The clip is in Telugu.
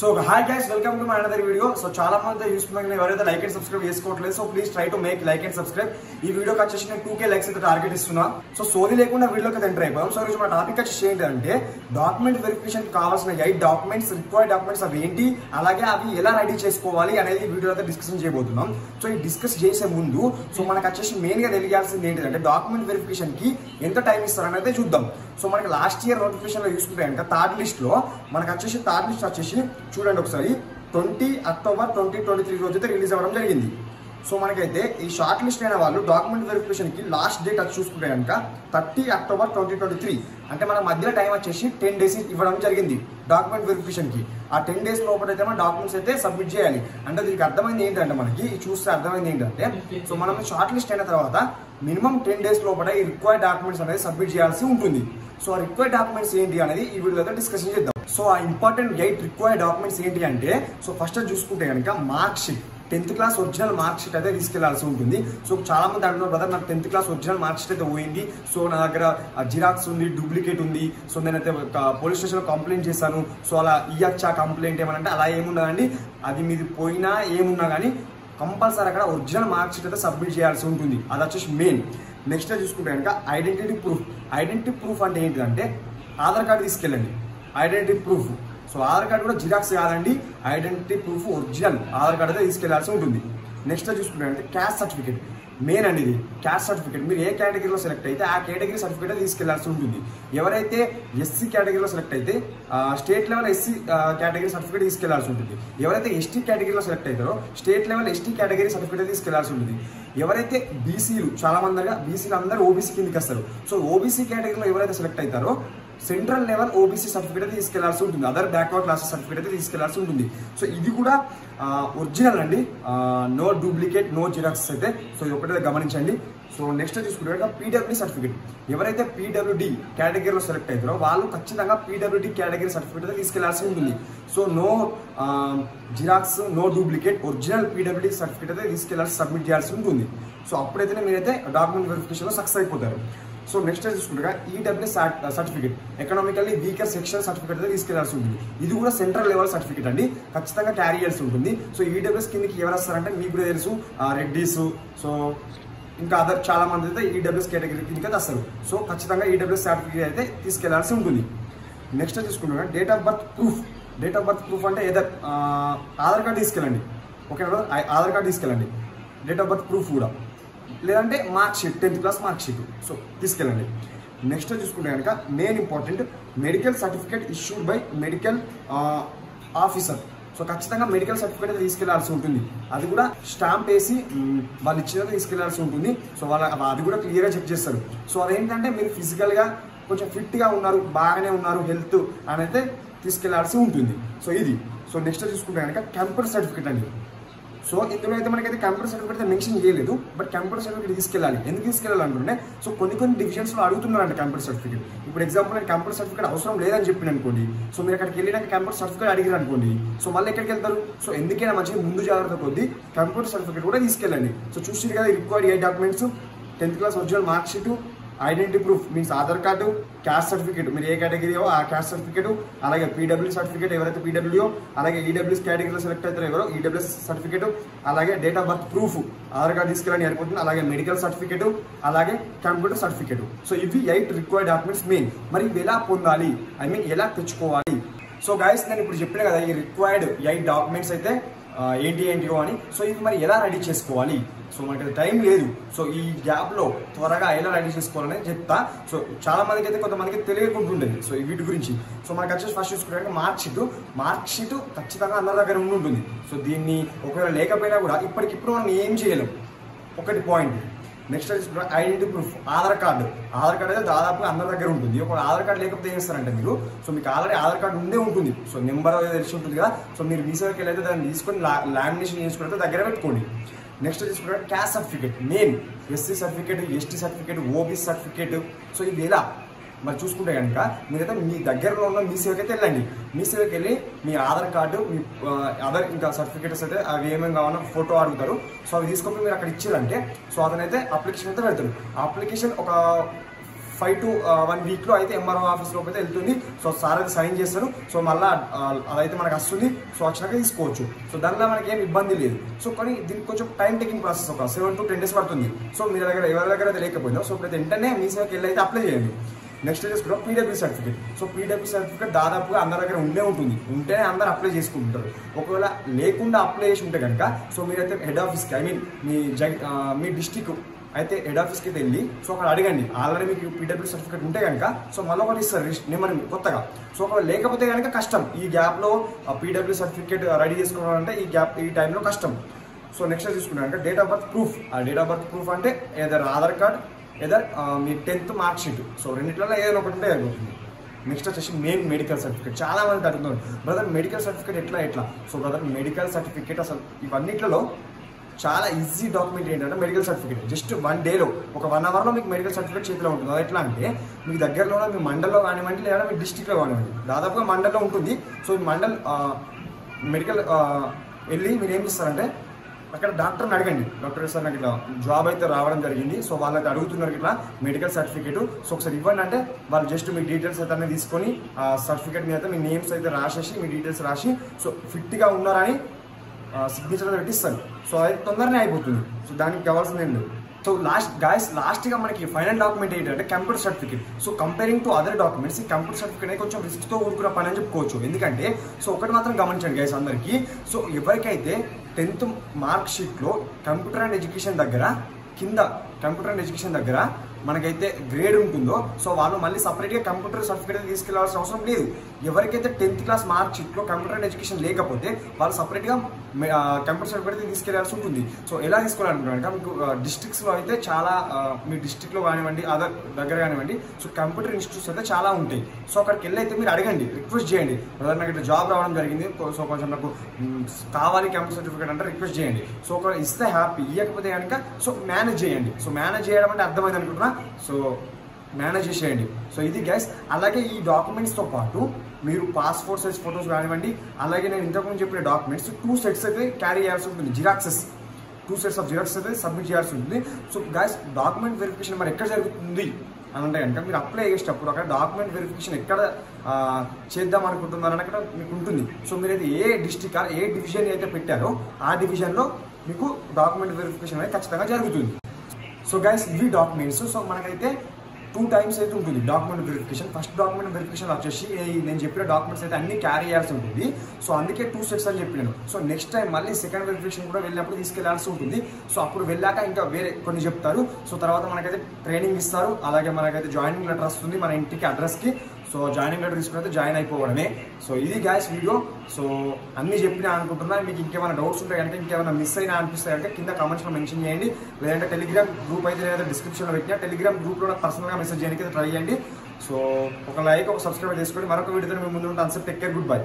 So hi guys, welcome to my another video. So చాలా మంది చూస్తున్నారు ఎవరైతే లైక్ అండ్ సబ్స్క్రైబ్ చేసుకోవట్లేదు. So please try to make like and subscribe. ఈ వీడియోకి వచ్చేసి నేను 2k లైక్స్ అయితే టార్గెట్ ఇస్తున్నా. సో సోది లేకుండా వీడియోకి అయితే ఎంటర్ అయిపోయాం. సో మన టాపిక్ వచ్చేసి ఏంటంటే డాక్యుమెంట్ వెరిఫికేషన్ కావాల్సిన 8 డాక్యుమెంట్స్ రిక్వైర్డ్ డాక్యుమెంట్స్ అవి ఏంటి, అలాగే అవి ఎలా రెడీ చేసుకోవాలి అనేది వీడియో అయితే డిస్కషన్ చేయబోతున్నాం. సో ఈ డిస్కస్ చేసే ముందు సో మనకు వచ్చేసి మెయిన్ గా తెలియాల్సింది ఏంటంటే డాక్యుమెంట్ వెరిఫికేషన్ కి ఎంత టైం ఇస్తారని అయితే చూద్దాం. సో మనకి లాస్ట్ ఇయర్ నోటిఫికేషన్ లో చూసుకుంటే కనుక థర్డ్ లిస్ట్ లో మనకు వచ్చేసి థర్డ్ లిస్ట్ వచ్చేసి చూడండి ఒకసారి 20 అక్టోబర్ 2023 రోజు అయితే రిలీజ్ అవ్వడం జరిగింది. సో మనకైతే ఈ షార్ట్ లిస్ట్ అయిన వాళ్ళు డాక్యుమెంట్ వెరిఫికేషన్ కి లాస్ట్ డేట్ వచ్చి చూసుకుంటే కనుక 30 అక్టోబర్ 2023, అంటే మన మధ్యలో టైం వచ్చేసి 10 days ఇవ్వడం జరిగింది డాక్యుమెంట్ వెరిఫికేషన్ కి. ఆ 10 days లోపల అయితే మన డాక్యుమెంట్స్ అయితే సబ్మిట్ చేయాలి. అంటే దీనికి అర్థమైంది ఏంటంటే మనకి చూస్తే అర్థమైంది ఏంటంటే సో మనం షార్ట్ లిస్ట్ అయిన తర్వాత మినిమం 10 days లోపల ఈ రిక్వైర్డ్ డాక్యుమెంట్స్ అనేది సబ్మిట్ చేయాల్సి ఉంటుంది. సో ఆ రిక్వైర్డ్ డాక్యుమెంట్స్ ఏంటి అనేది ఈ వీడియోలో డిస్కషన్ చేద్దాం. సో ఆ ఇంపార్టెంట్ 8 రిక్వైర్డ్ డాక్యుమెంట్స్ ఏంటి అంటే సో ఫస్ట్ చూసుకుంటే కనుక mark sheet, 10th class original mark sheet అయితే తీసుకెళ్లాల్సి ఉంటుంది. సో చాలా మంది అంటున్నారు బ్రదర్ నాకు 10th class original mark sheet అయితే పోయింది, సో నా దగ్గర జిరాక్స్ ఉంది, డూప్లికేట్ ఉంది, సో నేనైతే పోలీస్ స్టేషన్లో కంప్లైంట్ చేశాను, సో అలా ఇయ్యచ్చా కంప్లైంట్ ఏమనంటే అలా ఏముండదండి. అది మీది పోయినా ఏమున్నా కానీ కంపల్సరీ అక్కడ ఒరిజినల్ మార్క్ షీట్ అయితే సబ్మిట్ చేయాల్సి ఉంటుంది. అది వచ్చేసి మెయిన్. నెక్స్ట్ చూసుకుంటే కనుక ఐడెంటిటీ ప్రూఫ్. ఐడెంటిటీ ప్రూఫ్ అంటే ఏంటిదంటే ఆధార్ కార్డు తీసుకెళ్ళండి, identity proof. So Aadhaar card కూడా జిరాక్స్ కాదండి, identity proof original Aadhaar card అయితే తీసుకెళ్లాల్సి ఉంటుంది. నెక్స్ట్ చూసుకుంటే క్యాస్ట్ సర్టిఫికేట్ మెయిన్ అండి. ఇది క్యాస్ట్ సర్టిఫికేట్ మీరు ఏ కేటగిరీలో సెలెక్ట్ అయితే ఆ కేటగిరీ సర్టిఫికేట్ తీసుకెళ్లాల్సి ఉంటుంది. ఎవరైతే ఎస్సీ కేటగిరీలో సెలెక్ట్ అయితే state level SC category certificate తీసుకెళ్లాల్సి ఉంటుంది. ఎవరైతే ఎస్టీ కేటగిరీలో సెలెక్ట్ అవుతారో state level ST category certificate తీసుకెళ్లాల్సి ఉంటుంది. ఎవరైతే బీసీలు చాలా మందిగా బీసీలు అందరూ ఓబీసీ కిందకి వస్తారు. సో ఓబీసీ కేటగిరీలో ఎవరైతే సెలెక్ట్ అవుతారో సెంట్రల్ లెవెల్ ఓబీసీ సర్టిఫికేట్ తీసుకెళ్లాల్సి ఉంటుంది. అదర్ బ్యాక్వర్డ్ క్లాసెస్ సర్టిఫికేట్ తీసుకెళ్లాల్సి ఉంటుంది. సో ఇది కూడా ఒరిజినల్ అండి, నో డూప్లికేట్, నో జిరాక్స్ అయితే. సో ఇది ఒకటే గమనించండి. సో నెక్స్ట్ చూసుకుంటే పీడబ్ల్యూడీ సర్టిఫికేట్. ఎవరైతే పీడబ్ల్యూడీ కేటగిరీలో సెలెక్ట్ అవుతారో వాళ్ళు ఖచ్చితంగా పీడబ్ల్యూడీ కేటగిరీ సర్టిఫికేట్ తీసుకెళ్లాల్సి ఉంటుంది. So no xerox, no duplicate, original PWD certificate అయితే తీసుకెళ్లాల్సి సబ్మిట్ చేయాల్సి ఉంటుంది. సో అప్పుడైతే మీరైతే డాక్యుమెంట్ వెరిఫికేషన్లో సక్సెస్ అయిపోతారు. సో నెక్స్ట్ చూసుకుంటే EWS certificate, economically weaker section certificate అయితే తీసుకెళ్లాల్సి ఉంటుంది. ఇది కూడా సెంట్రల్ లెవెల్ సర్టిఫికేట్ అండి, ఖచ్చితంగా క్యారీ చేయాల్సి ఉంటుంది. సో ఈడబ్ల్యూఎస్ కిందకి ఎవరు వస్తారంటే మీకు కూడా తెలుసు, రెడ్డీస్, సో ఇంకా అదర్ చాలా మంది అయితే ఈడబ్ల్యూఎస్ కేటగిరీ కిందకి వస్తారు. సో ఖచ్చితంగా ఈడబ్ల్యూఎస్ సర్టిఫికేట్ అయితే తీసుకెళ్లాల్సి ఉంటుంది. నెక్స్ట్ చూసుకుంటే date of birth proof. Date of birth proof అంటే ఏదో ఆధార్ కార్డు తీసుకెళ్ళండి, ఓకేనా, ఆధార్ కార్డు తీసుకెళ్ళండి. డేట్ ఆఫ్ బర్త్ ప్రూఫ్ కూడా, లేదంటే mark sheet, 10th class mark sheet, so తీసుకెళ్ళండి. నెక్స్ట్ చూసుకుంటే కనుక main important medical certificate issued by medical officer. So ఖచ్చితంగా మెడికల్ సర్టిఫికేట్ తీసుకెళ్లాల్సి ఉంటుంది. అది కూడా స్టాంప్ వేసి వాళ్ళు ఇచ్చినది తీసుకెళ్లాల్సి ఉంటుంది. సో అది కూడా క్లియర్గా చెక్ చేస్తారు. సో అదేంటంటే మీరు ఫిజికల్గా కొంచెం ఫిట్గా ఉన్నారు, బాగానే ఉన్నారు, హెల్త్ అని అయితే తీసుకెళ్లాల్సి ఉంటుంది. సో ఇది. సో నెక్స్ట్ చూసుకుంటే కనుక కంప్యూటర్ సర్టిఫికేట్ అండి. సో ఇందులో అయితే మనకైతే కంప్యూటర్ సర్టిఫికేట్ మెన్షన్ చేయలేదు, బట్ కంప్యూటర్ సర్టిఫికేట్ తీసుకెళ్ళాలి. ఎందుకు తీసుకెళ్ళాలంటే సో కొన్ని డివిజన్స్లో అడుగుతున్నారంటే కంప్యూటర్ సర్టిఫికేట్. ఇప్పుడు ఎగ్జాంపుల్ నేను కంప్యూటర్ సర్టిఫికేట్ అవసరం లేదని చెప్పిన అనుకోండి, సో మీరు అక్కడికి వెళ్ళినాక కంప్యూటర్ సర్టిఫికేట్ అడిగారు అనుకోండి, సో మళ్ళీ ఎక్కడికి వెళ్తారు. సో ఎందుకైనా మంచిగా ముందు జాగ్రత్త కొద్ది కంప్యూటర్ సర్టిఫికేట్ కూడా తీసుకెళ్ళండి. సో చూసి కదా required 8 documents, 10th class original mark sheet, identity proof means Aadhaar card, caste certificate మీరు ఏ కేటగిరీయో ఆ క్యాస్ట్ సర్టిఫికేట్, అలాగే పీడబ్ల్యూ సర్టిఫికేట్ ఎవరైతే పీడబ్ల్యూ, అలాగే ఈడబ్ల్యూఎస్ కేటగిరీలో సెలెక్ట్ అవుతారో ఎవరో ఈడబ్ల్యూఎస్ సర్టిఫికేట్, అలాగే date of birth proof Aadhaar card తీసుకెళ్ళని అనుకుంటుంది, అలాగే మెడికల్ సర్టిఫికేట్, అలాగే కంప్యూటర్ సర్టిఫికేట్. సో ఇవి 8 రిక్వైర్డ్ డాక్యుమెంట్స్ మెయిన్. మరి ఇవి ఎలా పొందాలి, ఎలా తెచ్చుకోవాలి? సో గైస్ నేను ఇప్పుడు చెప్పిన కదా ఈ రిక్వైర్డ్ 8 డాక్యుమెంట్స్ అయితే ఏంటివో అని. సో ఇవి మరి ఎలా రెడీ చేసుకోవాలి? సో మనకి టైం లేదు. సో ఈ గ్యాప్లో త్వరగా ఎలా రెడీ చేసుకోవాలని చెప్తా. సో చాలా మందికి అయితే కొంతమందికి తెలియకుంటుండేది సో ఈ వీటి గురించి. సో మనకి వచ్చేసి ఫస్ట్ చూసుకుంటే మార్క్ షీట్ ఖచ్చితంగా అందరి దగ్గర ఉంటుంది. సో దీన్ని ఒకవేళ లేకపోయినా కూడా ఇప్పటికిప్పుడు మనం ఏం చేయలేం, ఒకటి పాయింట్. నెక్స్ట్ చూసుకుంటే ఐడెంటిటీ ప్రూఫ్, ఆధార్ కార్డు అయితే దాదాపుగా అందరి దగ్గర ఉంటుంది. ఒక ఆధార్ కార్డు లేకపోతే ఏం చేస్తారంటే మీరు, సో మీకు ఆల్రెడీ ఆధార్ కార్డు ఉండే ఉంటుంది, సో నెంబర్ తెలిసి ఉంటుంది కదా. సో మీరు మీ సేవకి వెళ్ళైతే దాన్ని తీసుకొని లామినేషన్ చేసుకుంటే దగ్గర పెట్టుకోండి. నెక్స్ట్ తీసుకుంటే caste certificate main, SC certificate, ST certificate, OBC certificate. So ఇది ఎలా మరి చూసుకుంటే కనుక మీరైతే మీ దగ్గరలో ఉన్న మీ సేవకి అయితే వెళ్ళండి. మీ సేవకి వెళ్ళి మీ ఆధార్ కార్డు, మీ అదర్ ఇంకా సర్టిఫికేట్స్ అయితే అవి ఏమేమి కావాలో ఫోటో అడుగుతారు. సో అవి తీసుకొని మీరు అక్కడ ఇచ్చారంటే సో అతనైతే అప్లికేషన్ అయితే పెడతాడు. అప్లికేషన్ ఒక 5 to 1 week లో అయితే ఎంఆర్ఓ ఆఫీస్ లోకి అయితే వెళ్తుంది. సో సార్ అయితే సైన్ చేస్తారు. సో మళ్ళీ అదైతే మనకు వస్తుంది. సో వచ్చినాక తీసుకోవచ్చు. సో దానిలో మనకి ఏం ఇబ్బంది లేదు. సో కానీ దీనికి కొంచెం టైం టేకింగ్ ప్రాసెస్, ఒక 7 to 10 days పడుతుంది. సో మీ దగ్గర ఎవరి దగ్గర అయితే లేకపోయిందో సో ఇప్పుడు వెంటనే మీ సేవకి వెళ్ళి అయితే అప్లై చేయండి. నెక్స్ట్ చేసుకుంటాం PW certificate. So PW certificate దాదాపుగా అందరి దగ్గర ఉంటేనే అందరూ అప్లై చేసుకుంటారు. ఒకవేళ లేకుండా అప్లై చేసి ఉంటే కనుక సో మీరైతే హెడ్ ఆఫీస్కి, ఐ మీన్ మీ డిస్టిక్ అయితే హెడ్ ఆఫీస్కి అయితే వెళ్ళి సో అక్కడ అడగండి. ఆల్రెడీ మీకు పీడబ్ల్యూ సర్టిఫికేట్ ఉంటే కనుక సో మళ్ళీ ఒకటి ఇస్తారు నెంబర్ కొత్తగా. సో ఒకవేళ లేకపోతే కనుక కష్టం. ఈ గ్యాప్లో పీడబ్ల్యూ సర్టిఫికేట్ రెడీ చేసుకోవాలంటే ఈ టైంలో కష్టం. సో నెక్స్ట్ తీసుకున్నాక డేట్ ఆఫ్ బర్త్ ప్రూఫ్. ఆ డేట్ ఆఫ్ బర్త్ ప్రూఫ్ అంటే ఏదైనా ఆధార్ కార్డ్, ఏదైనా మీ 10th మార్క్ షీట్. సో రెండిట్లో ఏదైనా ఒకటి ఉంటే అయిపోతుంది. నెక్స్ట్ వచ్చేసి మెయిన్ మెడికల్ సర్టిఫికేట్. చాలా మంది అడుగుతున్నారు, బ్రదర్ మెడికల్ సర్టిఫికేట్ ఎట్లా. సో బ్రదర్ మెడికల్ సర్టిఫికేట్ అసలు ఇవన్నిట్లలో చాలా ఈజీ డాక్యుమెంట్ ఏంటంటే మెడికల్ సర్టిఫికేట్. జస్ట్ 1 day ఒక 1 hourలో మీకు మెడికల్ సర్టిఫికేట్ చేతిలో ఉంటుంది. అది ఎట్లా అంటే మీ దగ్గరలో మీ మండల్లో కానివ్వండి లేదా మీ డిస్టిక్లో కానివ్వండి, దాదాపుగా మండల్లో ఉంటుంది. సో ఈ మండల్ మెడికల్ వెళ్ళి మీరు ఏం చేస్తారంటే అక్కడ డాక్టర్ని అడగండి. డాక్టర్ సార్ నాకు ఇట్లా జాబ్ అయితే రావడం జరిగింది, సో వాళ్ళకి అడుగుతున్నారు ఇట్లా మెడికల్ సర్టిఫికేట్, సో ఒకసారి ఇవ్వండి అంటే వాళ్ళు జస్ట్ మీ డీటెయిల్స్ అయితే తీసుకొని ఆ సర్టిఫికేట్ మీద అయితే మీ నేమ్స్ అయితే రాసేసి మీ డీటెయిల్స్ రాసి సో ఫిట్గా ఉన్నారని సిగ్నేచర్ పెట్టిస్తారు. సో అది తొందరనే అయిపోతుంది. సో దానికి కావాల్సింది ఏంటి. సో లాస్ట్గా మనకి ఫైనల్ డాక్యుమెంట్ ఏంటంటే computer certificate. So comparing to other documents ఈ కంప్యూటర్ సర్టిఫికేట్ అనేది కొంచెం రిస్క్తో కూడుకున్న పని అని చెప్పుకోవచ్చు. ఎందుకంటే సో ఒకటి మాత్రం గమనించండి గైస్ అందరికీ, సో ఎవరికైతే 10th మార్క్ షీట్లో కంప్యూటర్ అండ్ ఎడ్యుకేషన్ దగ్గర కింద కంప్యూటర్ అండ్ ఎడ్యుకేషన్ దగ్గర మనకైతే గ్రేడ్ ఉంటుందో సో వాళ్ళు మళ్ళీ సపరేట్గా కంప్యూటర్ సర్టిఫికేట్ తీసుకెళ్లాల్సిన అవసరం లేదు. ఎవరికైతే 10th క్లాస్ మార్క్ షీట్లో కంప్యూటర్ అండ్ ఎడ్యుకేషన్ లేకపోతే వాళ్ళు సపరేట్గా కంప్యూటర్ సర్టిఫికేట్ తీసుకెళ్లాల్సి ఉంటుంది. సో ఎలా తీసుకోవాలనుకుంటున్నాను మీకు డిస్ట్రిక్ట్స్లో అయితే చాలా, మీ డిస్ట్రిక్ట్లో కానివ్వండి అదర్ దగ్గర కానివ్వండి సో కంప్యూటర్ ఇన్స్టిట్యూట్స్ అయితే చాలా ఉంటాయి. సో అక్కడికి వెళ్ళి అయితే మీరు అడగండి, రిక్వెస్ట్ చేయండి, నాకు ఇట్లా జాబ్ రావడం జరిగింది, సో కొంచెం నాకు కావాలి కంప్యూటర్ సర్టిఫికేట్ అంటే రిక్వెస్ట్ చేయండి. సో ఒక ఇస్తే హ్యాపీ, ఇవ్వకపోతే కనుక సో మేనేజ్ చేయండి. సో మేనేజ్ చేయడం అంటే అర్థమైంది అనుకుంటున్నా. సో మేనేజ్ చేసేయండి. సో ఇది గైస్. అలాగే ఈ డాక్యుమెంట్స్తో పాటు మీరు పాస్పోర్ట్ సైజ్ ఫొటోస్ కానివ్వండి, అలాగే నేను ఇంతకుముందు చెప్పిన డాక్యుమెంట్స్ 2 sets అయితే క్యారీ చేయాల్సి ఉంటుంది. జిరాక్సెస్ 2 sets ఆఫ్ జిరాక్స్ అయితే సబ్మిట్ చేయాల్సి ఉంటుంది. సో గైస్ డాక్యుమెంట్ వెరిఫికేషన్ మరి ఎక్కడ జరుగుతుంది అని అంటే కనుక మీరు అప్లై చేసేటప్పుడు అక్కడ డాక్యుమెంట్ వెరిఫికేషన్ ఎక్కడ చేద్దాం అనుకుంటున్నారని అక్కడ మీకు ఉంటుంది. సో మీరు అయితే ఏ డిస్ట్రిక్ట్ ఏ డివిజన్ అయితే పెట్టారో ఆ డివిజన్లో మీకు డాక్యుమెంట్ వెరిఫికేషన్ అనేది ఖచ్చితంగా జరుగుతుంది. సో గైస్ ఇవి డాక్యుమెంట్స్. సో మనకైతే 2 times అయితే ఉంటుంది document verification. First document verification వచ్చేసి నేను చెప్పిన డాక్యుమెంట్స్ అయితే అన్ని క్యారీ చేయాల్సి ఉంటుంది. సో అందుకే 2 sets అని చెప్పినాను. సో నెక్స్ట్ టైం మళ్ళీ సెకండ్ వెరిఫికేషన్ కూడా వెళ్ళినప్పుడు తీసుకెళ్లాల్సి ఉంటుంది. సో అప్పుడు వెళ్ళాక ఇంకా వేరే కొన్ని చెప్తారు. సో తర్వాత మనకైతే ట్రైనింగ్ ఇస్తారు, అలాగే మనకైతే జాయినింగ్ లెటర్ వస్తుంది మన ఇంటికి అడ్రస్కి. సో జాయినింగ్ లెటర్ తీసుకుని అయితే జాయిన్ అయిపోవడమే. సో ఇది గ్యాస్ వీడియో. సో అన్ని చెప్పినా అనుకుంటున్నా. మీకు ఇంకేమైనా డౌట్స్ ఉంటే కనుక, ఇంకేమైనా మిస్ అయినా అనిపిస్తే కనుక కింద కామెంట్స్లో మెన్షన్ చేయండి. లేదంటే టెలిగ్రామ్ గ్రూప్ అయితే లేదా డిస్క్రిప్షన్లో పెట్టినా టెలిగ్రామ్ గ్రూప్లో నాకు పర్సనల్గా మెసేజ్ చేయడానికి ట్రై చేయండి. సో ఒక లైక్, ఒక సబ్స్క్రైబ్ చేసుకోండి. మరొక వీడియోతో మేము ముందు ఉంటాను. Take care, good bye.